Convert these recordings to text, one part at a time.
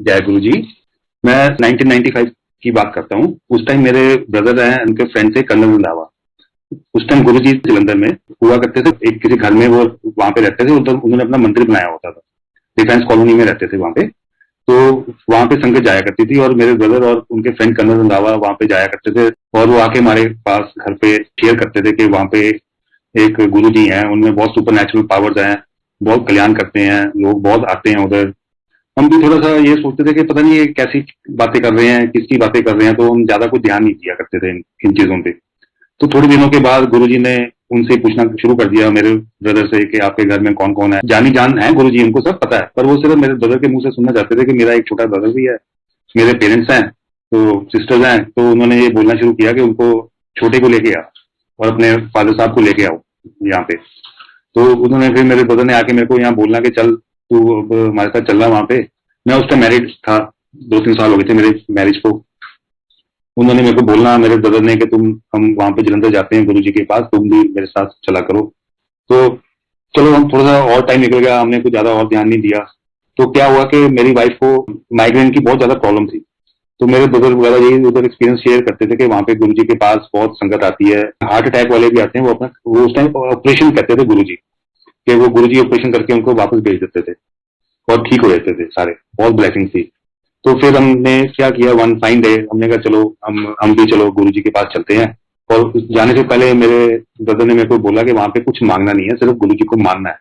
जय गुरु जी। मैं 1995 की बात करता हूँ। उस टाइम मेरे ब्रदर हैं, उनके फ्रेंड थे कर्नल रंधावा। उस टाइम गुरु जी जलंधर में हुआ करते थे, एक किसी घर में वो वहां पे रहते थे। उधर उन्होंने अपना मंदिर बनाया होता था, डिफेंस कॉलोनी में रहते थे वहां पे। तो वहां पे संगत जाया करती थी और मेरे ब्रदर और उनके फ्रेंड कर्नल रंधावा वहां पे जाया करते थे। और वो आके हमारे पास घर पे शेयर करते थे कि वहां पे एक गुरु जी हैं, उनमें बहुत सुपर नेचुरल पावर्स हैं, बहुत कल्याण करते हैं, लोग बहुत आते हैं उधर। हम भी थोड़ा सा ये सोचते थे कि पता नहीं ये कैसी बातें कर रहे हैं, किसकी बातें कर रहे हैं, तो हम ज्यादा कुछ ध्यान नहीं दिया करते थे इन चीजों पे। तो थोड़े दिनों के बाद गुरुजी ने उनसे पूछना शुरू कर दिया मेरे ब्रदर से कि आपके घर में कौन कौन है। जानी जान है गुरुजी, उनको सब पता है, पर वो सिर्फ मेरे ब्रदर के मुंह से सुनना चाहते थे कि मेरा एक छोटा ब्रदर भी है, मेरे पेरेंट्स हैं, तो सिस्टर्स हैं। तो उन्होंने ये बोलना शुरू किया कि उनको छोटे को लेके आ और अपने फादर साहब को लेके आओ यहाँ पे। तो उन्होंने फिर मेरे ब्रदर ने आके मेरे को यहाँ बोलना कि चल तू अब हमारे साथ चलना वहां पे। मैं उस टाइम मैरिड था, 2-3 साल हो गए थे मेरे मैरिज को। उन्होंने मेरे को बोलना, मेरे ब्रदर ने, कि तुम हम वहां पे जलंधर जाते हैं गुरु जी के पास, तुम भी मेरे साथ चला करो। तो चलो हम थोड़ा सा और टाइम निकल गया, हमने कुछ ज्यादा और ध्यान नहीं दिया। तो क्या हुआ कि मेरी वाइफ को माइग्रेन की बहुत ज्यादा प्रॉब्लम थी। तो मेरे ब्रदर वगैरह यही उधर एक्सपीरियंस शेयर करते थे कि वहां पे गुरु जी के पास बहुत संगत आती है, हार्ट अटैक वाले भी आते हैं। वो उस टाइम ऑपरेशन कहते थे गुरु जी, कि वो गुरु जी ऑपरेशन करके उनको वापस भेज देते थे और ठीक हो जाते थे सारे, बहुत ब्लेसिंग थी। तो फिर हमने क्या किया, वन फाइन डे हमने कहा चलो हम भी चलो गुरु जी के पास चलते हैं। और जाने से पहले मेरे ब्रदर ने मेरे को बोला कि वहां पे कुछ मांगना नहीं है, सिर्फ गुरु जी को मानना है,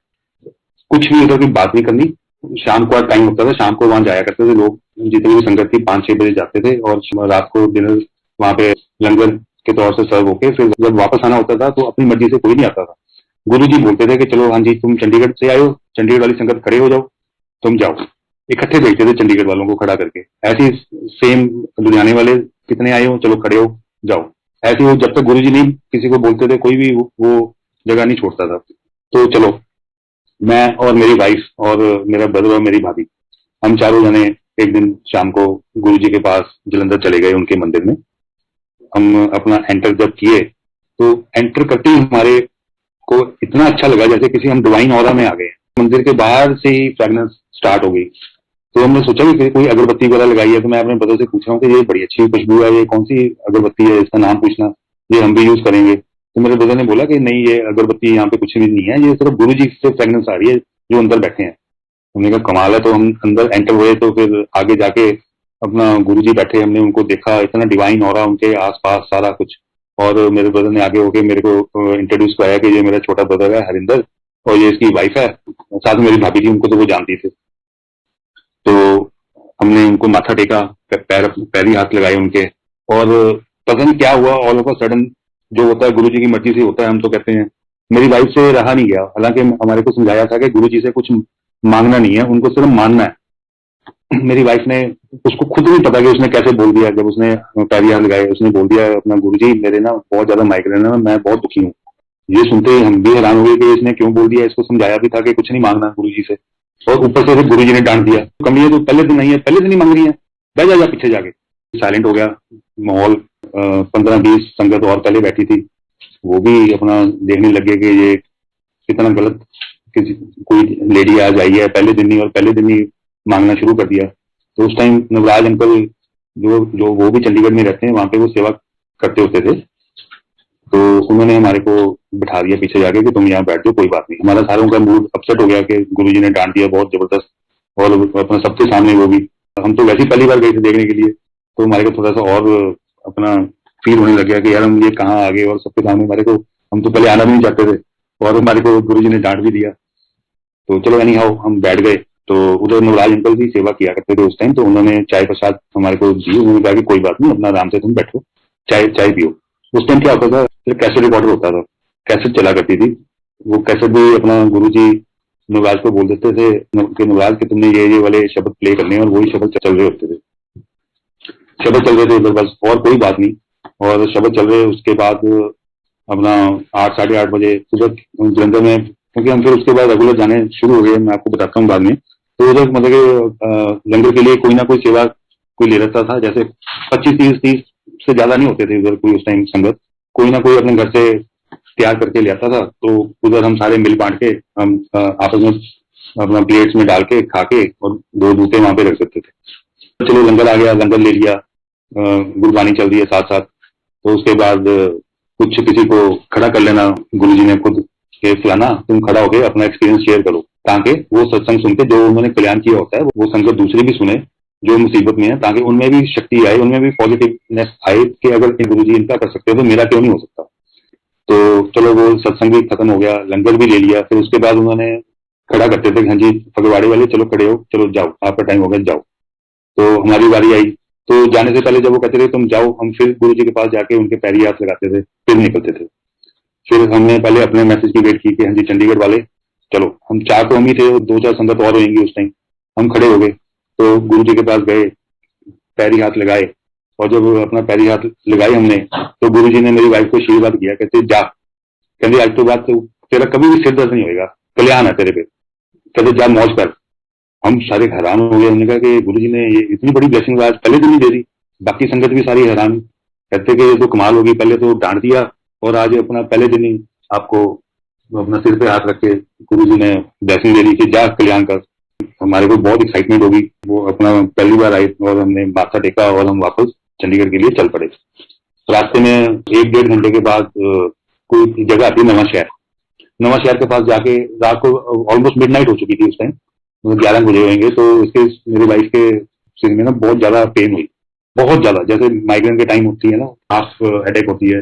कुछ भी उधर की बात नहीं करनी। शाम को टाइम होता था, शाम को वहां जाया करते थे लोग, जितनी भी संगत थी 5-6 बजे जाते थे और रात को डिनर वहां पे लंगर के तौर से सर्व होके फिर जब वापस आना होता था तो अपनी मर्जी से कोई नहीं आता था। गुरु जी बोलते थे कि चलो हाँ जी तुम चंडीगढ़ से आए हो, चंडीगढ़ वाली संगत खड़े हो जाओ, तुम जाओ। इकट्ठे भेजते थे चंडीगढ़ वालों को खड़ा करके। ऐसे ही सेम लुधियाने वाले कितने आए हो, चलो खड़े हो जाओ। ऐसे ही वो जब तक गुरुजी नहीं किसी को बोलते थे, कोई भी वो जगह नहीं छोड़ता था। तो चलो मैं और मेरी वाइफ और मेरा ब्रदर और मेरी भाभी, हम चारों जने एक दिन शाम को गुरु जी के पास जलंधर चले गए उनके मंदिर में। हम अपना एंटर जब किए तो एंटर करते ही हमारे को इतना अच्छा लगा जैसे किसी हम डिवाइन ऑरा में आ गए। मंदिर के बाहर से ही फ्रेगनेंस स्टार्ट हो गई। तो हमने सोचा कि कोई अगरबत्ती वगैरह लगाई है। तो मैं अपने ब्रदर से पूछ रहा हूँ कि ये बड़ी अच्छी खुशबू है, ये कौन सी अगरबत्ती है, इसका नाम पूछना, ये हम भी यूज करेंगे। तो मेरे ब्रदर ने बोला कि नहीं, ये अगरबत्ती यहाँ पे कुछ भी नहीं है, ये सिर्फ गुरु जी से फ्रेगनेंस आ रही है जो अंदर बैठे हैं। हमने कहा कमाल है। तो हम अंदर एंटर हुए तो फिर आगे जाके अपना गुरु जी बैठे, हमने उनको देखा, इतना डिवाइन ऑरा उनके आसपास सारा कुछ। और मेरे ब्रदर ने आगे होके मेरे को इंट्रोड्यूस कराया कि ये मेरा छोटा ब्रदर है हरिंदर और ये इसकी वाइफ है। साथ में मेरी भाभी थी, उनको तो वो जानती थी। तो हमने उनको माथा टेका, पैरी हाथ लगाए उनके। और पता नहीं क्या हुआ, ऑल ऑफ अ सडन जो होता है गुरु जी की मर्जी से होता है, हम तो कहते हैं। मेरी वाइफ से रहा नहीं गया, हालांकि हमारे को समझाया था कि गुरु जी से कुछ मांगना नहीं है, उनको सिर्फ मानना है। मेरी वाइफ ने, उसको खुद नहीं पता कि उसने कैसे बोल दिया, जब उसने पैरी हाथ लगाए उसने बोल दिया अपना, गुरु जी मेरे ना बहुत ज्यादा माइग्रेन है, मैं बहुत दुखी हूँ। ये सुनते ही हम भी हैरान हो गए कि इसने क्यों बोल दिया। इसको समझाया भी था कि कुछ नहीं मांगना गुरु जी से, और ऊपर से फिर गुरु जी ने डांट दिया, कमी है तो पहले दिन नहीं है, पहले दिन ही मांग रही है, बह जा पीछे जाके। साइलेंट हो गया माहौल। 15-20 संगत और पहले बैठी थी, वो भी अपना देखने लगे कि ये कितना गलत, किसी कोई लेडी आज आई है पहले दिन ही, और पहले दिन ही मांगना शुरू कर दिया। तो उस टाइम नवराज अंकल जो जो वो भी चंडीगढ़ में रहते हैं, वहां पे वो सेवा करते होते थे। तो उन्होंने हमारे को बिठा दिया पीछे जाके कि तुम यहाँ बैठ जाओ, कोई बात नहीं। हमारा सारों का मूड अपसेट हो गया कि गुरुजी ने डांट दिया बहुत जबरदस्त, और अपना सबके सामने वो भी। हम तो वैसे ही पहली बार गए थे देखने के लिए, तो हमारे को थोड़ा सा और अपना फील होने लग गया कि यार हम ये कहाँ आ गए, और सबके सामने हमारे को, हम तो पहले आना भी नहीं चाहते थे और हमारे को गुरुजी ने डांट भी दिया। तो चलो एनी हाउ हम बैठ गए। तो उधर नवराज अंकल भी सेवा किया करते थे उस टाइम, तो उन्होंने चाय प्रसाद हमारे को दी। उन्होंने कहा कि कोई बात नहीं, अपना आराम से तुम बैठो, चाय चाय पियो। उस टाइम क्या होता था, फिर कैसेट रिकॉर्डर होता था, कैसेट चला करती थी। वो कैसेट भी अपना गुरुजी नवराज को बोल देते थे कि नवराज के तुमने ये वाले शब्द प्ले करने हैं, और वही शब्द चल रहे होते थे। शब्द चल रहे थे उधर बस, और कोई बात नहीं। और शब्द चल रहे, उसके बाद अपना 8-8:30 बजे सुबह जलंधर में, क्योंकि हम फिर उसके बाद रेगुलर जाने शुरू हो गए, मैं आपको बताता हूँ बाद में। तो उधर मतलब कि लंगर के लिए कोई ना कोई सेवा कोई ले रखता था, जैसे 25-30 से ज्यादा नहीं होते थे उधर कोई उस टाइम संगत, कोई ना कोई अपने घर से तैयार करके ले आता था। तो उधर हम सारे मिल बांट के हम आपस में अपना प्लेट्स में डाल के खा के और 2 जूते वहां पे रख सकते थे। चलो लंगर आ गया, लंगर ले लिया, गुरबानी चल रही है साथ साथ। तो उसके बाद कुछ किसी को खड़ा कर लेना, गुरुजी ने खुद के फलाना तुम खड़ा होके अपना एक्सपीरियंस शेयर करो, ताकि वो सत्संग सुन के जो उन्होंने कल्याण किया होता है वो संगत दूसरे भी सुने जो मुसीबत में है, ताकि उनमें भी शक्ति आए, उनमें भी पॉजिटिवनेस आए कि अगर गुरुजी इनका कर सकते हो तो मेरा क्यों नहीं हो सकता। तो चलो वो सत्संग भी खत्म हो गया, लंगर भी ले लिया। फिर उसके बाद उन्होंने खड़ा करते थे, हाँ जी फगवाड़े वाले चलो खड़े हो, चलो जाओ आपका टाइम हो गया जाओ। तो हमारी बारी आई। तो जाने से पहले जब वो कहते थे तुम जाओ, हम फिर गुरु जी के पास जाके उनके पैरी हाथ लगाते थे, फिर निकलते थे। फिर हमने पहले अपने मैसेज की वेट की कि हाँ जी चंडीगढ़ वाले चलो, हम 4 तो हम ही थे, 2-4 संगत और होंगी उस टाइम। हम खड़े हो गए, तो गुरु जी के पास गए, पैरी हाथ लगाए। और जब अपना पैरी हाथ लगाए हमने, तो गुरु जी ने मेरी वाइफ को आशीर्वाद किया, कहते जा, कहते आज तो बात तो तेरा कभी भी सिर दर्द नहीं होगा, कल्याण है तेरे पे, कहते जा मौज कर। हम सारे हैरान हो गए, हमने कहा कि गुरुजी ने ये इतनी बड़ी ब्लेसिंग आज पहले दिन ही दे दी। बाकी संगत भी सारी हैरान, कहते कि ये तो कमाल होगी, पहले तो डांट दिया और आज अपना पहले दिन ही आपको अपना सिर पे हाथ रख के गुरुजी ने ब्लेसिंग दे दी कि जा कल्याण कर। हमारे को बहुत एक्साइटमेंट होगी, वो अपना पहली बार आए और हमने माथा टेका और हम वापस चंडीगढ़ के लिए चल पड़े। रास्ते में 1-1.5 घंटे के बाद कोई जगह आती है नवा शहर। नवा शहर के पास जाके रात को ऑलमोस्ट मिडनाइट हो चुकी थी उस टाइम, 11 बजे होंगे। तो इसके मेरी वाइफ के सिर में ना बहुत ज्यादा पेन हुई, बहुत ज्यादा, जैसे माइग्रेन के टाइम होती है ना, हाफ अटैक होती है।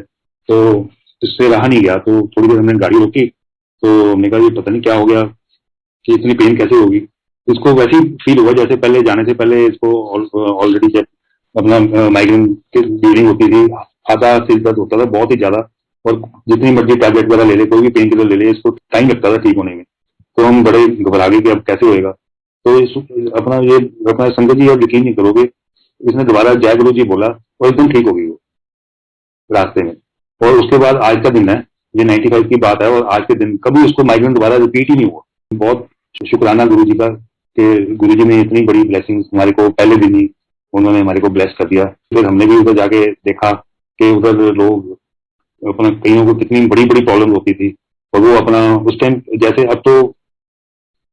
तो इससे रहा नहीं गया, तो थोड़ी देर हमने गाड़ी रोकी। तो हमने कहा ये पता नहीं क्या हो गया कि इतनी पेन कैसे होगी। इसको वैसे ही फील हुआ जैसे पहले जाने से पहले इसको ऑलरेडी जब अपना माइग्रेन की ब्लीडिंग होती थी, आधा सिर दर्द होता था बहुत ही ज्यादा। और जितनी मर्जी टैबलेट वगैरह ले ले, कोई भी पेन किलर ले ले, इसको टाइम लगता था ठीक होने में। तो हम बड़े घबरा गए कि अब कैसे होएगा। तो अपना ये अपना संगत जी आप यकीन नहीं करोगे, इसने दोबारा जय गुरु जी बोला और एकदम ठीक हो गई वो रास्ते में। और उसके बाद आज का दिन है, ये 95 की बात है, और आज के दिन कभी उसको माइग्रेन दोबारा रिपीट ही नहीं हुआ। बहुत शुक्राना गुरु जी का कि गुरु जी ने इतनी बड़ी ब्लेसिंग हमारे को पहले दिन ही उन्होंने हमारे को ब्लेस कर दिया। फिर हमने भी उधर जाके देखा कि उधर लोग अपना कईयों को कितनी बड़ी बड़ी प्रॉब्लम होती थी, और वो अपना उस टाइम जैसे अब तो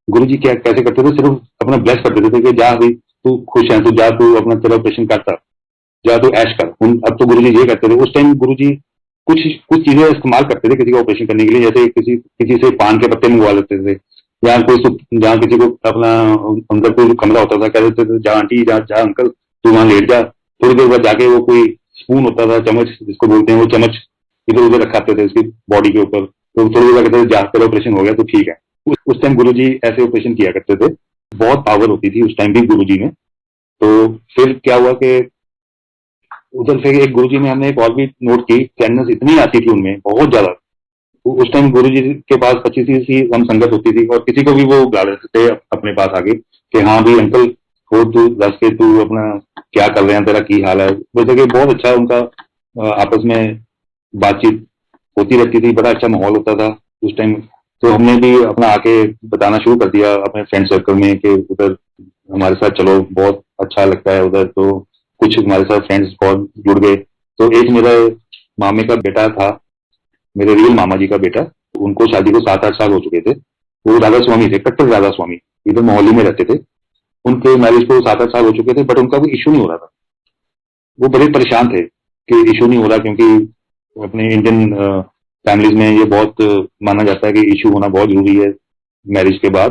गुरु जी क्या कैसे करते थे, सिर्फ अपना ब्लेस करते थे कि जा भाई तू खुश है तो जा, तू अपना तेरा ऑपरेशन करता जा, तू ऐश कर। अब तो गुरु जी ये करते थे। उस टाइम गुरु जी कुछ कुछ चीजें इस्तेमाल करते थे किसी का ऑपरेशन करने के लिए, जैसे किसी किसी से पान के पत्ते मंगवा लेते थे, या कोई जहाँ किसी को अपना अंदर कोई कमरा होता था, कह देते थे जा आंटी जा जा अंकल तू वहां लेट जा। थोड़ी देर बाद जाके वो कोई स्पून होता था, चम्मच जिसको बोलते हैं, वो चम्मच इधर उधर रखाते थे उसकी बॉडी के ऊपर। तो थोड़ी देर कहते थे जा तेरा ऑपरेशन हो गया तो ठीक है। उस टाइम गुरु जी ऐसे ऑपरेशन किया करते थे, बहुत पावर होती थी उस टाइम भी गुरु जी में। तो फिर क्या हुआ कि उधर से एक गुरु जी ने हमने एक और भी नोट की, चैनल्स इतनी आती थी उनमें बहुत ज्यादा। उस टाइम गुरु जी के पास 25 सी हम संगत होती थी, और किसी को भी वो बुला लेते थे अपने पास आगे कि हाँ भाई अंकल हो तू दस के, तू अपना क्या कर रहे हैं, तेरा की हाल है। वैसे कि बहुत अच्छा उनका आपस में बातचीत होती रहती थी, बड़ा अच्छा माहौल होता था उस टाइम। तो हमने भी अपना आके बताना शुरू कर दिया अपने फ्रेंड सर्कल में कि उधर हमारे साथ चलो, बहुत अच्छा लगता है उधर। तो कुछ हमारे साथ फ्रेंड्स बहुत जुड़ गए। तो एक मेरा मामे का बेटा था, मेरे रियल मामा जी का बेटा, उनको शादी को 7-8 साल हो चुके थे। वो राधा स्वामी थे, कट्टर राधा स्वामी, इधर मोहाली में रहते थे। उनके मैरिज को 7-8 साल हो चुके थे, बट उनका कोई इशू नहीं हो रहा था। वो बड़े परेशान थे कि इशू नहीं हो रहा, क्योंकि अपने इंडियन फैमिलीज में ये बहुत माना जाता है कि इशू होना बहुत जरूरी है मैरिज के बाद।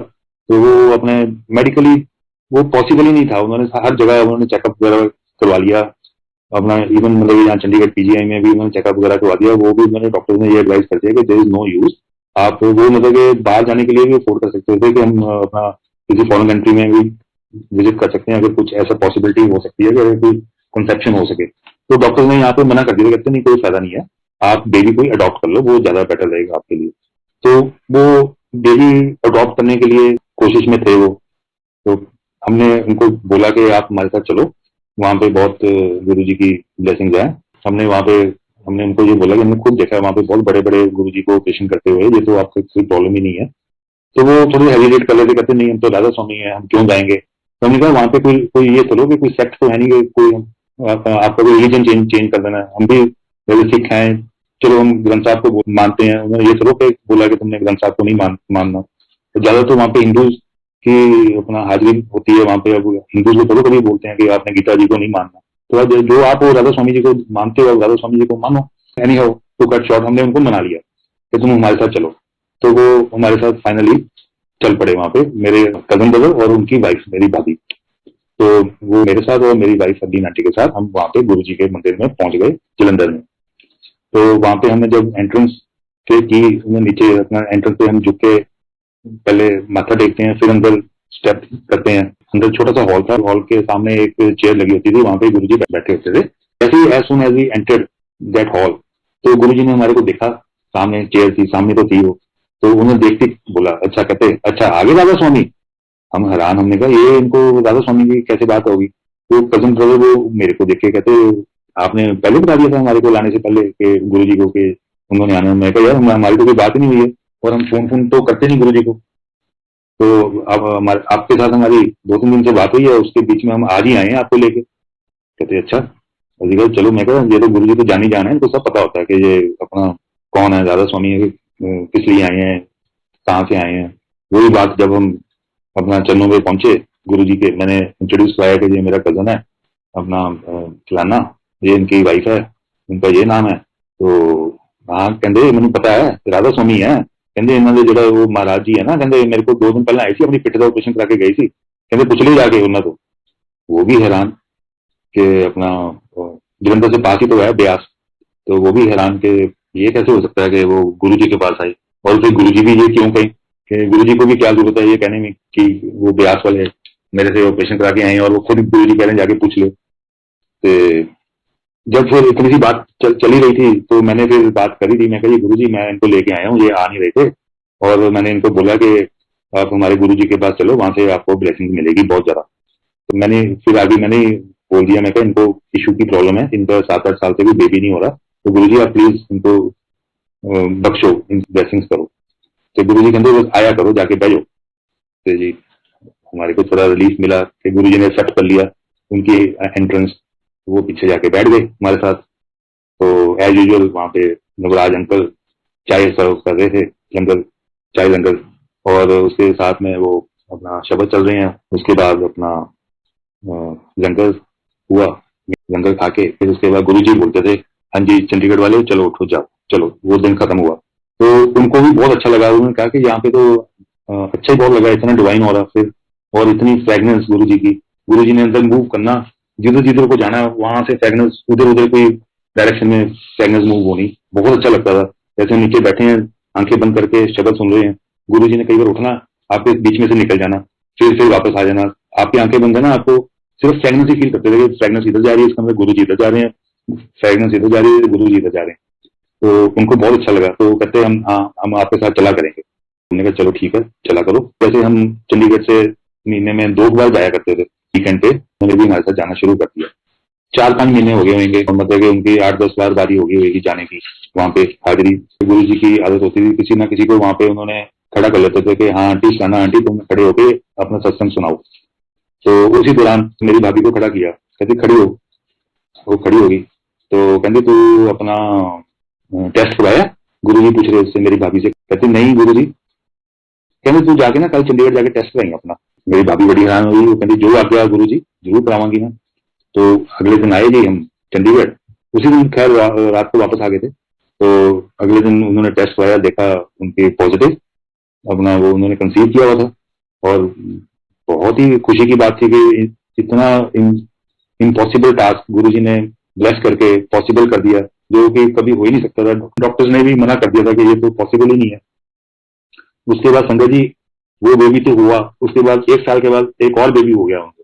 तो वो अपने मेडिकली वो पॉसिबल ही नहीं था, उन्होंने हर जगह उन्होंने चेकअप वगैरह करवा लिया अपना। इवन मतलब यहाँ चंडीगढ़ पीजीआई में भी उन्होंने चेकअप वगैरह करवा दिया। वो भी उन्होंने डॉक्टर ने ये एडवाइस कर दिया कि देयर इज नो यूज, आप वो मतलब कि बाहर जाने के लिए भी अफोर्ड कर सकते थे कि हम अपना किसी फॉरेन कंट्री में भी विजिट कर सकते हैं अगर कुछ ऐसा पॉसिबिलिटी हो सकती है कि अगर कोई कंसेप्शन हो सके। तो डॉक्टर ने यहाँ पे मना कर दिया, कहते नहीं कोई फायदा नहीं है, आप बेबी को अडॉप्ट कर लो, वो ज्यादा बेटर रहेगा आपके लिए। तो वो बेबी अडॉप्ट करने के लिए कोशिश में थे वो। तो हमने उनको बोला कि आप हमारे साथ चलो, वहां पे बहुत गुरु जी की ब्लेसिंग है। हमने वहां पे हमने उनको ये बोला कि हमने खुद देखा है वहां पे बहुत बड़े बड़े गुरु जी को ऑपरेशन करते हुए, ये तो आपको कोई प्रॉब्लम ही नहीं है। तो वो थोड़ी हेजिटेट कर लेते, कहते नहीं हम तो राधा स्वामी है, हम क्यों जाएंगे। तो हमने कहा वहां पे कोई ये चलो कि कोई सेक्ट तो है नहीं कि कोई आपका कोई रिलीजन चेंज कर देना है, हम भी सिख हैं, चलो हम ग्रंथ साहब को मानते हैं। उन्होंने ये चलो कि बोला कि तुमने ग्रंथ साहब को नहीं मानना। तो ज्यादा तो वहां पे हिंदू कि अपना हाजिरी होती है वहां पे। अब हिंदू लोग कभी कभी बोलते हैं कि आपने गीता जी को नहीं मानना, तो अब जो आप वो राधा स्वामी जी को मानते हो, राधा स्वामी जी को मानो। Anyhow, to cut short, हमने उनको मना लिया कि तुम हमारे साथ चलो। तो वो हमारे साथ फाइनली चल पड़े वहां पे, मेरे कजन ब्रदर और उनकी वाइफ, मेरी भाभी। तो वो मेरे साथ और मेरी वाइफ अदीन आंटी के साथ हम वहां पे गुरु जी के मंदिर में पहुंच गए, जलंधर में। तो वहां पे हमने जब एंट्रेंस के की, नीचे अपना एंट्रेंस पे हम झुक के पहले माथा टेकते हैं, फिर अंदर स्टेप करते हैं। अंदर छोटा सा हॉल था, हॉल के सामने एक चेयर लगी होती थी, वहां पे गुरुजी बैठे होते थे। ऐसे ही as soon as we entered that hall, तो गुरुजी ने हमारे को देखा, सामने चेयर थी, सामने तो थी वो। तो उन्हें देखते बोला, अच्छा, कहते अच्छा आगे राधा स्वामी। हम हैरान, हमने कहा ये इनको राधा स्वामी की कैसे बात होगी। तो कजन ब्रदर वो मेरे को देख के कहते, आपने पहले बता दिया था हमारे को लाने से पहले कि गुरु जी को कि उन्होंने आना। मैं कहा यार हमारी तो कोई बात ही नहीं हुई है, और हम फोन फोन तो करते नहीं गुरु जी को। तो अब हमारे आपके साथ हमारी 2-3 दिन से बात हुई है, उसके बीच में हम आज ही आए हैं आपको लेके। कहते अच्छा। अजी कहा चलो, मैं कहा ये तो गुरु जी को जान ही जाना है, इनको सब पता होता है कि ये अपना कौन है, राधा स्वामी है, किस लिए आए हैं, कहाँ से आए हैं। वही बात जब हम अपना चरणों पे पहुंचे गुरु जी के, मैंने इंट्रोड्यूस कराया कि ये मेरा कजन है अपना फलाना, ये इनकी वाइफ है, इनका ये नाम है। तो हाँ कहते मैंने पता है राधा स्वामी है। कहते इन्होंने जो वो महाराज जी है ना, कहते मेरे को 2 दिन पहले आई थी, अपनी पिट का ऑपरेशन करा के गई थी। कहते पूछ ले जाके उन्होंने। तो वो भी हैरान कि अपना जलंधर से पास ही तो है ब्यास। तो वो भी हैरान कि ये कैसे हो सकता है कि वो गुरु जी के पास आई। और फिर गुरु जी भी ये क्यों कहीं कि गुरु जी को भी क्या जरूरत है ये कहने में कि वो ब्यास वाले मेरे से ऑपरेशन करा के आए हैं, और वो खुद गुरु जी कह रहे हैं जाके पूछ लो। तो जब फिर इतनी सी बात चली रही थी, तो मैंने फिर बात करी थी, मैं कही गुरु जी मैं इनको लेके आया हूँ, ये आ नहीं रहे थे, और मैंने इनको बोला कि आप हमारे गुरु जी के पास चलो, वहां से आपको ब्लेसिंग मिलेगी बहुत ज्यादा। तो मैंने फिर आगे मैंने बोल दिया, मैं कहा इनको टिश्यू की प्रॉब्लम है, इनका 7-8 साल से भी बेबी नहीं हो रहा, तो गुरु जी आप प्लीज इनको बख्शो, इन ब्लेसिंग करो। तो गुरु जी कहते बस आया करो, जाके बैठो। तो जी हमारे को थोड़ा रिलीफ मिला कि गुरु जी ने एक्सेप्ट कर लिया उनकी एंट्रेंस। वो पीछे जाके बैठ गए हमारे साथ। तो एज यूजुअल वहां पे नवराज अंकल चाय सर्व कर रहे थे, लंगर, चाय लंगर, और उसके साथ में वो अपना शब्द चल रहे हैं। उसके बाद अपना लंगर हुआ, लंगर खा के फिर उसके बाद गुरु जी बोलते थे, हाँ जी चंडीगढ़ वाले चलो उठो जाओ, चलो। वो दिन खत्म हुआ, तो उनको भी बहुत अच्छा लगा। उन्होंने कहा कि यहाँ पे तो अच्छा ही बहुत लगा, इतना डिवाइन हो रहा फिर, और इतनी फ्रेगनेंस गुरु जी की। गुरु जी ने अंदर मूव करना, जिधर जिधर को जाना वहां से फ्रेगनेंस, उधर उधर कोई डायरेक्शन में फ्रेगनेंस मूव होनी, बहुत अच्छा लगता था। जैसे नीचे बैठे हैं, आंखें बंद करके शब्द सुन रहे हैं, गुरु जी ने कई बार उठना, आपके बीच में से निकल जाना, फिर वापस आ जाना। आपकी आंखें बंद है ना, आपको सिर्फ फ्रेगनेंस ही फील करते थे, फ्रेगनेंस इधर जा रही है इसका मतलब गुरु जी इधर जा रहे हैं, फ्रेगनेंस इधर जा रही है गुरु जी इधर जा रहे हैं। तो उनको बहुत अच्छा लगा, तो कहते हम हाँ हम आपके साथ चला करेंगे। हमने कहा चलो ठीक है चला करो। वैसे हम चंडीगढ़ से महीने में 2 बार जाया करते थे वीकेंड पे, उन्होंने भी हमारे साथ जाना शुरू कर दिया। 4-5 महीने हो गए होंगे, मतलब कि उनकी 8-10 बार बारी हो गई होगी जाने की वहां पे हाजिरी। गुरु जी की आदत होती थी, किसी ना किसी को वहां पे उन्होंने खड़ा कर लेते थे कि हाँ आंटी सुना, आंटी तुम खड़े होके अपना सत्संग सुनाओ। तो उसी दौरान मेरी भाभी को खड़ा किया, कहती खड़ी हो। वो खड़ी होगी, तो कहती तू अपना टेस्ट करवाया? गुरु जी पूछ रहे उससे, मेरी भाभी से। कहती नहीं गुरु जी। कहते तू जाके ना कल चंडीगढ़ जाके टेस्ट कराएंगे अपना। मेरी भाभी बड़ी हैरान हुई, वो कहती जो आज्ञा गुरु जी जरूर करावांगी मैं। तो अगले दिन आए जी हम चंडीगढ़, उसी दिन खैर रात को वापस आ गए थे। तो अगले दिन उन्होंने टेस्ट कराया, देखा उनके पॉजिटिव, अपना वो उन्होंने कंसीव किया हुआ था। और बहुत ही खुशी की बात थी कि इतना इम्पॉसिबल टास्क गुरु जी ने ब्लेस करके पॉसिबल कर दिया, जो कि कभी हो ही नहीं सकता था। डॉक्टर्स ने भी मना कर दिया था कि ये तो पॉसिबल ही नहीं है। उसके बाद संगत जी वो बेबी तो हुआ, उसके बाद 1 साल के बाद एक और बेबी हो गया उनको।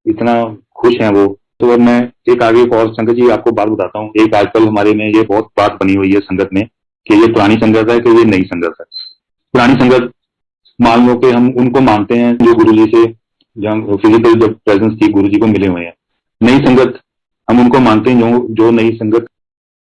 इतना खुश हैं वो। तो अब मैं एक आगे एक और संगत जी आपको बात बताता हूँ। एक आजकल हमारे में ये बहुत बात बनी हुई है संगत में कि ये पुरानी संगत है कि ये नई संगत है। पुरानी संगत मान लो कि हम उनको मानते हैं जो गुरु जी से जब फिजिकल जब प्रेजेंस थी गुरु जी को मिले हुए हैं। नई संगत हम उनको मानते हैं जो नई संगत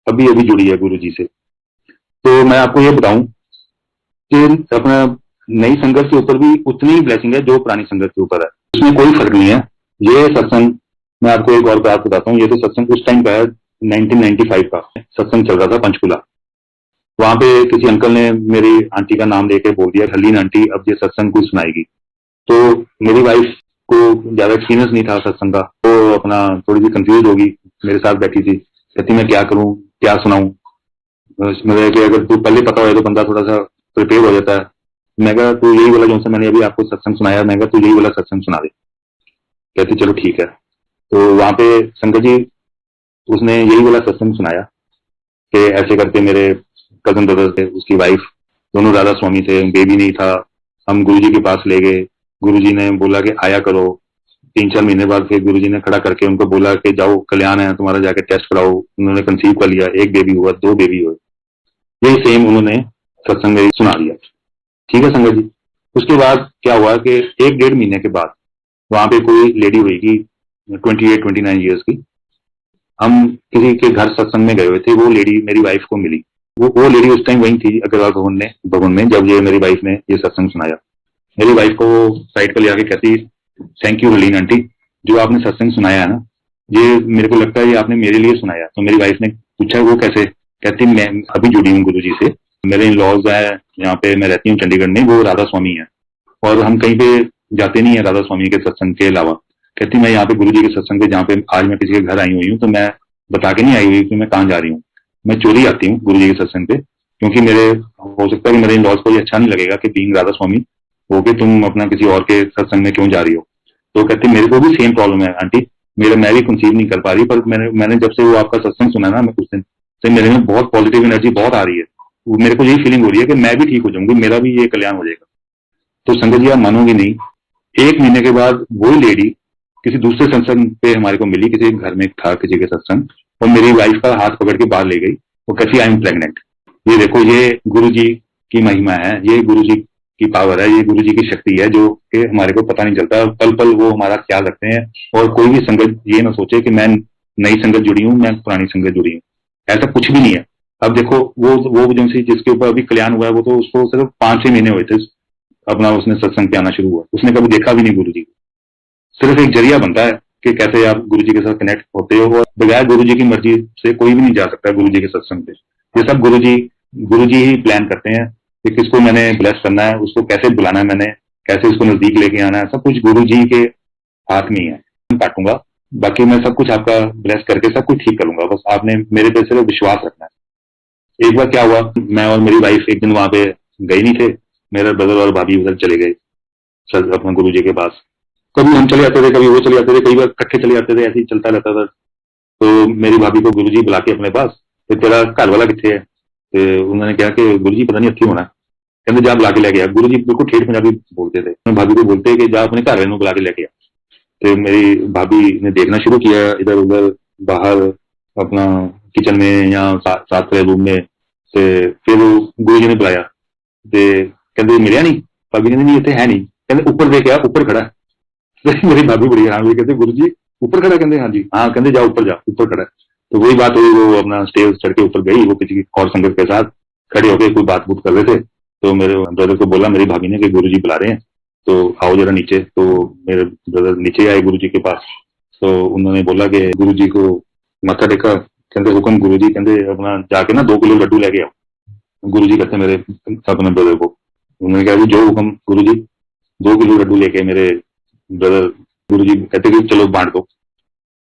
अभी अभी जुड़ी है गुरु जी से। तो मैं आपको ये बताऊं कि अपना नई संगत के ऊपर भी उतनी ही ब्लेसिंग है जो पुरानी संगत के ऊपर है, इसमें कोई फर्क नहीं है। ये सत्संग मैं आपको एक और बात बताता हूँ। ये तो सत्संग उस टाइम का है, 1995 का सत्संग चल रहा था पंचकुला। वहां पे किसी अंकल ने मेरी आंटी का नाम लेके बोल दिया, हलीन आंटी अब ये सत्संग कुछ सुनाएगी। तो मेरी वाइफ को ज्यादा एक्सपीरियंस नहीं था सत्संग का, तो अपना थोड़ी सी कंफ्यूज होगी, मेरे साथ बैठी थी, कहती मैं क्या करूं, क्या सुनाऊं। मतलब कि अगर तू पहले पता हो तो बंदा थोड़ा सा प्रिपेयर हो जाता है। मैं कहा तू यही वाला जो सा मैंने अभी आपको सत्संग सुनाया, मैं कहा तू यही वाला सत्संग सुना दे। कहती चलो ठीक है। तो वहां पे संगत जी उसने यही वाला सत्संग सुनाया कि ऐसे करके मेरे कजन ब्रदर थे, उसकी वाइफ, दोनों राधा स्वामी थे, बेबी नहीं था, हम गुरुजी के पास ले गए। गुरुजी ने बोला कि आया करो। 3-4 महीने बाद फिर गुरुजी ने खड़ा करके उनको बोला कि जाओ कल्याण है तुम्हारा, जाके टेस्ट कराओ। उन्होंने कंसीव कर लिया, एक बेबी हुआ, 2 बेबी हुए। यही सेम उन्होंने सत्संग में सुना दिया। ठीक है संगत जी। उसके बाद क्या हुआ कि 1-1.5 महीने के बाद वहां पे कोई लेडी हुई 28-29 ईयर्स की। हम किसी के घर सत्संग में गए हुए थे, वो लेडी मेरी वाइफ को मिली। वो लेडी उस टाइम वहीं थी अग्रवाल भवन में जब ये मेरी वाइफ ने ये सत्संग सुनाया। मेरी वाइफ को साइड पर ले आके कहती थैंक यू हलीन आंटी, जो आपने सत्संग सुनाया है ना, ये मेरे को लगता है ये आपने मेरे लिए सुनाया। तो मेरी वाइफ ने पूछा वो कैसे। कहती मैं अभी जुड़ी हूँ गुरु जी से, मेरे इन लॉज है यहाँ पे, मैं रहती हूँ चंडीगढ़ में, वो राधा स्वामी है और हम कहीं पे जाते नहीं है राधा स्वामी के सत्संग के अलावा। कहती मैं यहाँ पे गुरु जी के सत्संग पे, जहाँ पे आज मैं किसी के घर आई हुई हूँ, तो मैं बता के नहीं आई हुई कि मैं कहाँ जा रही हूँ, मैं चोरी आती हूँ गुरु जी के सत्संग पे, क्योंकि मेरे हो सकता है कि मेरे इन लॉज को ये अच्छा नहीं लगेगा कि बीइंग राधा स्वामी होके तुम अपना किसी और के सत्संग में क्यों जा रही हो। तो कहती मेरे को भी सेम प्रॉब्लम है आंटी, मेरा मैं भी कंसीव नहीं कर पा रही, पर मैंने जब से वो आपका सत्संग सुना ना, मैं कुछ दिन से मेरे में बहुत पॉजिटिव एनर्जी बहुत आ रही है, मेरे को यही फीलिंग हो रही है कि मैं भी ठीक हो जाऊंगी, मेरा भी ये कल्याण हो जाएगा। तो संगत जी आप मानोगे नहीं, 1 महीने के बाद वही लेडी किसी दूसरे सत्संग पे हमारे को मिली, किसी घर में था किसी के सत्संग, और मेरी वाइफ का हाथ पकड़ के बाहर ले गई। वो कहती आई एम प्रेग्नेंट। ये देखो, ये गुरु जी की महिमा है, ये गुरु जी की पावर है, ये गुरु जी की शक्ति है, जो कि हमारे को पता नहीं चलता, पल पल वो हमारा ख्याल रखते हैं। और कोई भी संगत ये ना सोचे कि मैं नई संगत जुड़ी हूँ, मैं पुरानी संगत जुड़ी हूँ, ऐसा कुछ भी नहीं है। अब देखो वो जो जिसके ऊपर अभी कल्याण हुआ है, वो तो उसको सिर्फ 5-6 महीने हुए थे अपना, उसने सत्संग पे आना शुरू हुआ, उसने कभी देखा भी नहीं गुरु जी को। सिर्फ एक जरिया बनता है कि कैसे आप गुरु जी के साथ कनेक्ट होते हो, और बगैर गुरु जी की मर्जी से कोई भी नहीं जा सकता गुरु जी के सत्संग पे। ये सब गुरु जी ही प्लान करते हैं कि किसको मैंने ब्लेस करना है, उसको कैसे बुलाना है, मैंने कैसे उसको नजदीक लेके आना है, सब कुछ गुरु जी के हाथ में ही है। काटूंगा, बाकी मैं सब कुछ आपका ब्लेस करके सब कुछ ठीक करूंगा, बस आपने मेरे पे सिर्फ विश्वास रखना है। एक बार क्या हुआ, मैं और मेरी वाइफ एक दिन वहां पे गए नहीं थे, मेरा ब्रदर और भाभी उधर चले गए अपना गुरु जी के पास। कभी हम चले जाते थे, कभी वो चले जाते थे, कई बार इकट्ठे चले जाते थे, ऐसे ही चलता रहता था। तो मेरी भाभी को गुरु जी बुला के अपने पास, तो तेरा घर वाला कितने है। तो उन्होंने कहा कि गुरु जी पता नहीं अच्छी होना, कहते जा बुला के लेके आ। गुरु जी बिल्कुल ठेठ पंजाबी बोलते थे, मैं भाभी को बोलते कि जा अपने घर वाले बुला के लेके आ। तो मेरी भाभी ने देखना शुरू किया इधर उधर बाहर अपना किचन में या साथ वाले रूम में। फिर गुरु जी ने बुलाया, कहते मिलिया नहीं। भाभी कहते नहीं इतने है नहीं, कहते ऊपर देख आ, ऊपर खड़ा है। मेरी भाभी बड़ी हैरान हुई, कहते गुरु जी ऊपर खड़ा, कहते हाँ जी, हाँ कहते जा ऊपर जा, ऊपर खड़ा है। तो वही बात हुई, वो अपना स्टेज चढ़ के ऊपर गई, वो किसी और संगत के साथ खड़े होकर कोई बात बूत कर रहे थे। तो मेरे ब्रदर को बोला मेरी भाभी ने कि गुरु जी बुला रहे हैं, तो आओ जरा नीचे। तो मेरे ब्रदर नीचे आए गुरु जी के पास। तो उन्होंने बोला कि गुरु जी को माथा टेका, कहते हुक्म गुरु जी, कहते अपना जाके ना 2 किलो लड्डू लेके आओ। गुरु जी कहते मेरे अपने ब्रदर को, उन्होंने कहा जो हुक्म गुरु जी। 2 किलो लड्डू लेके मेरे ब्रदर, गुरु जी कहते कि चलो बांट दो।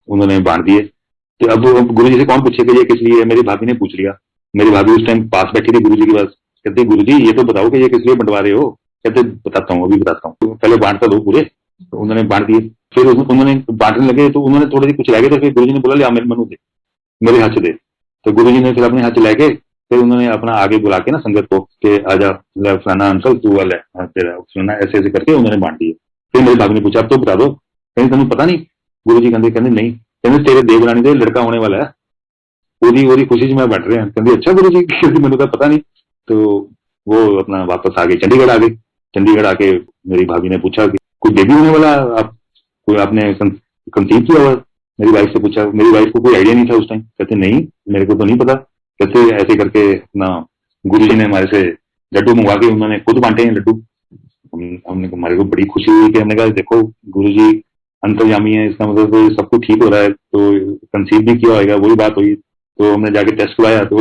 उन्होंने बांट दिए। तो अब गुरु जी से कौन पूछे कि ये किस लिए है, मेरी भाभी ने पूछ लिया। मेरी भाभी उस टाइम पास बैठी थी गुरु जी के पास। कहते गुरु जी ये तो बताओ कि ये किस लिए बंटवा रहे हो। कहते बताता हूँ, अभी बताता हूँ, तो पहले बांटता दो पूरे। तो उन्होंने बांट दिए। फिर उन्होंने बांटने लगे, तो उन्होंने थोड़ी सी कुछ रह गए, तो फिर गुरु जी ने बोला ले मेरे मनु दे, मेरे हाथ से दे। तो गुरु जी ने फिर अपने हाथ से लेके फिर उन्होंने अपना आगे बुला के ना संगत को कि आजा फलाना अंकल तू वाला है तेरा फलाना, ऐसे ऐसे करके उन्होंने बांट दिए। फिर मेरी भाभी ने पूछा अब तो बता दो, कहीं तुम्हें पता नहीं। गुरु जी कहते नहीं, कहते तेरे देवरानी से लड़का होने वाला है, पूरी खुशी से मैं बैठ रहे हैं। कहते अच्छा गुरु जी, क्योंकि मैंने तो पता नहीं। तो वो अपना वापस आ गए, चंडीगढ़ आ गए। चंडीगढ़ आके मेरी भाभी ने पूछा कि कोई बेबी होने वाला, आप कोई आपने कंसीव किया हुआ। मेरी वाइफ से पूछा, मेरी वाइफ को कोई आइडिया नहीं था उस टाइम। कहते नहीं मेरे को तो नहीं पता। कहते ऐसे करके अपना गुरु जी ने हमारे से लड्डू मंगवा के उन्होंने खुद बांटे हैं लड्डू। हमने हमारे को बड़ी खुशी हुई कि हमने कहा देखो गुरु जी अंतर्यामी है, इसका मतलब तो सब कुछ ठीक हो रहा है, तो कंसीव भी किया होगा, वही बात हुई। तो हमने जाके टेस्ट कराया, तो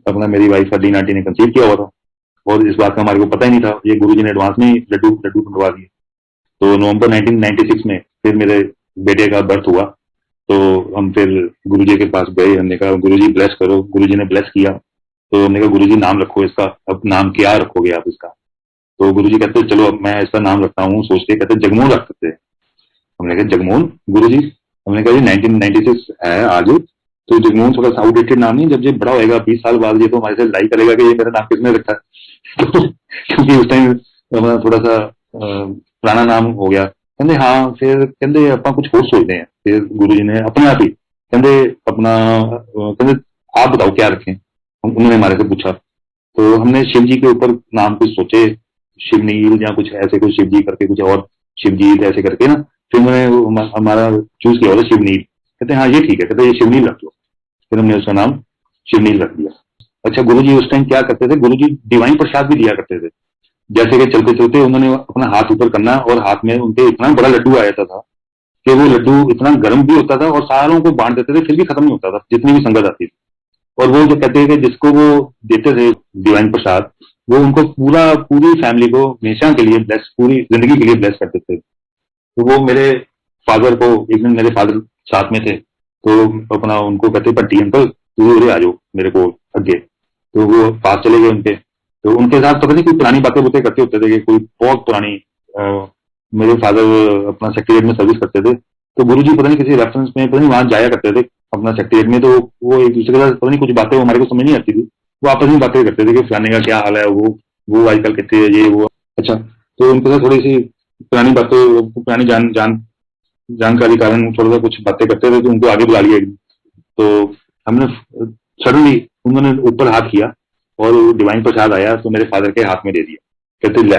अपना मेरी वाइफ अलीना आंटी ने कंसीव किया हुआ था, और इस बात का हमारे को पता ही नहीं था। ये गुरु जी ने एडवांस में लड्डू लड्डू बनवा दिए। तो नवंबर 1996 में फिर मेरे बेटे का बर्थ हुआ। तो हम फिर गुरुजी के पास गए, हमने कहा गुरुजी ब्लेस करो। गुरुजी ने ब्लेस किया। तो हमने कहा गुरुजी नाम रखो इसका, अब नाम क्या रखोगे आप इसका? तो गुरुजी कहते चलो अब मैं इसका नाम रखता हूँ, सोचते कहते जगमोहन रख सकते हैं। हमने कहा जगमोहन गुरुजी? हमने कहा ये 1996 है आज, तो जगमोहन थोड़ा सा आउटडेटेड नाम नहीं, जब ये बड़ा होएगा 20 साल बाद ये तो हमारे से लड़ाई करेगा कि ये मेरा नाम किसने रखा है। तो क्योंकि उस टाइम हमारा थोड़ा सा पुराना नाम हो गया। कहते हाँ, फिर कहते अपना कुछ और सोचते हैं। फिर गुरुजी ने अपने आप ही कहते अपना कहते आप बताओ क्या रखें। उन्होंने हमारे से पूछा, तो हमने शिव जी के ऊपर नाम कुछ सोचे, शिवनील या कुछ ऐसे, कुछ शिव जी करके कुछ और शिवजीत ऐसे करके ना। फिर उन्होंने हमारा चूज किया होगा शिवनील। कहते हाँ ये ठीक है, कहते ये शिवनील रख लो। फिर हमने उसका नाम शिवनील रख दिया। अच्छा, गुरुजी उस टाइम क्या करते थे, गुरुजी डिवाइन प्रसाद भी दिया करते थे। जैसे कि चलते चलते उन्होंने अपना हाथ ऊपर करना और हाथ में उनके इतना बड़ा लड्डू आ जाता था कि वो लड्डू इतना गर्म भी होता था और सारों को बांट देते थे, फिर भी खत्म नहीं होता था जितनी भी संगत आती थी। और वो जो कहते हैं कि जिसको वो देते थे डिवाइन प्रसाद, वो उनको पूरी फैमिली को हमेशा के लिए ब्लेस, पूरी जिंदगी के लिए ब्लेस कर देते थे। तो वो मेरे फादर को, एक दिन मेरे फादर साथ में थे, तो अपना उनको कहते पट्टी अंकल तू उरे आ जाओ मेरे को अगे। तो वो पास चले गए उनके। तो उनके साथ पता नहीं कोई पुरानी बातें बुतें करते होते थे कि कोई बहुत पुरानी। मेरे फादर अपना सेक्रेटरीट में सर्विस करते थे, तो गुरुजी पता नहीं किसी रेफरेंस में पता नहीं वहां जाया करते थे अपना सेक्रेटरीट में। तो वो एक दूसरे के साथ पता नहीं कुछ बातें हमारे को समझ नहीं आती थी, वो आपस में बातें करते थे कि फलाने का क्या हाल है, वो आजकल कहते हैं ये वो। अच्छा, तो उनके साथ थोड़ी सी पुरानी बातें, पुरानी जानकारी कारण थोड़ा सा कुछ बातें करते थे, तो उनको आगे बुला लिया। तो हमने सडनली उन्होंने ऊपर हाथ किया और डिवाइन प्रसाद आया तो मेरे फादर के हाथ में दे दिया। कहते ले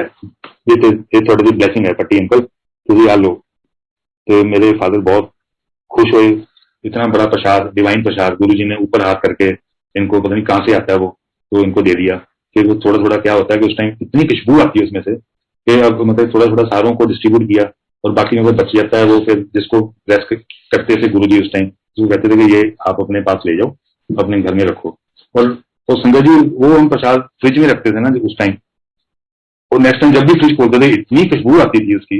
ये थोड़ी सी ब्लेसिंग है पट्टी अंकल, तुझे आ लो। तो मेरे फादर बहुत खुश हुए। इतना बड़ा प्रसाद, डिवाइन प्रसाद गुरुजी ने ऊपर हाथ करके, इनको पता नहीं कहाँ से आता है वो, तो इनको दे दिया। फिर वो थोड़ा थोड़ा क्या होता है कि उस टाइम इतनी खुशबू आती है उसमें से कि अब मतलब थोड़ा थोड़ा सारों को डिस्ट्रीब्यूट किया और बाकी में बच जाता है वो फिर जिसको ब्लेस करते थे गुरुजी उस टाइम, वो कहते थे कि ये आप अपने पास ले जाओ, अपने घर में रखो। और तो संगत जी वो हम प्रसाद फ्रिज में रखते थे ना उस टाइम, और नेक्स्ट टाइम जब भी फ्रिज खोलते थे इतनी खुशबू आती थी उसकी,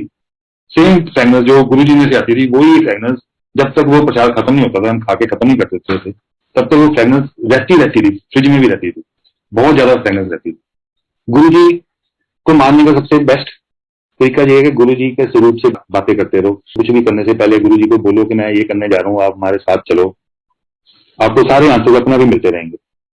सेम फ्रेगनेंस जो गुरु जी में से आती थी वही फ्रेगनेंस। जब तक वो प्रसाद खत्म नहीं होता था, हम खा के खत्म नहीं करते थे, तब तक वो फ्रेगनेंस रहती थी, फ्रिज में भी रहती थी, बहुत ज्यादा फ्रेगनेंस रहती थी। गुरु जी को मानने का सबसे बेस्ट तरीका ये है कि गुरु जी के स्वरूप से बातें करते रहो। कुछ भी करने से पहले गुरु जी को बोलो कि मैं ये करने जा रहा हूँ, आप हमारे साथ चलो, आपको सारे आंसर अपना भी मिलते रहेंगे।